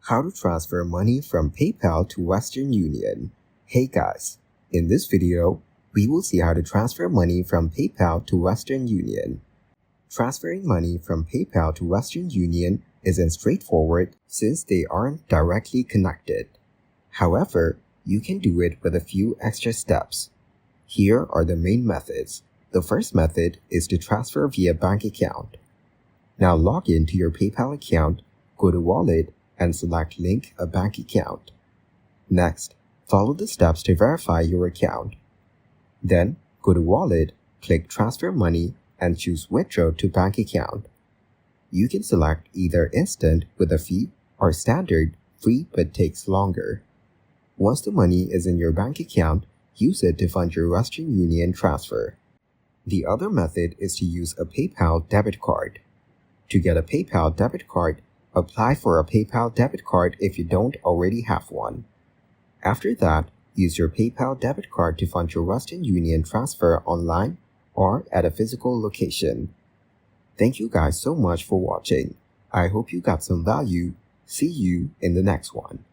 How to transfer money from PayPal to Western Union. Hey guys, in this video, we will see how to transfer money from PayPal to Western Union. Transferring money from PayPal to Western Union isn't straightforward since they aren't directly connected. However, you can do it with a few extra steps. Here are the main methods. The first method is to transfer via bank account. Now log in to your PayPal account, go to Wallet, and select Link a bank account. Next, follow the steps to verify your account. Then, go to Wallet, click Transfer Money, and choose Withdraw to Bank Account. You can select either Instant with a fee or Standard, free but takes longer. Once the money is in your bank account, use it to fund your Western Union transfer. The other method is to use a PayPal debit card. To get a PayPal debit card, apply for a PayPal debit card if you don't already have one. After that, use your PayPal debit card to fund your Western Union transfer online or at a physical location. Thank you guys so much for watching. I hope you got some value. See you in the next one.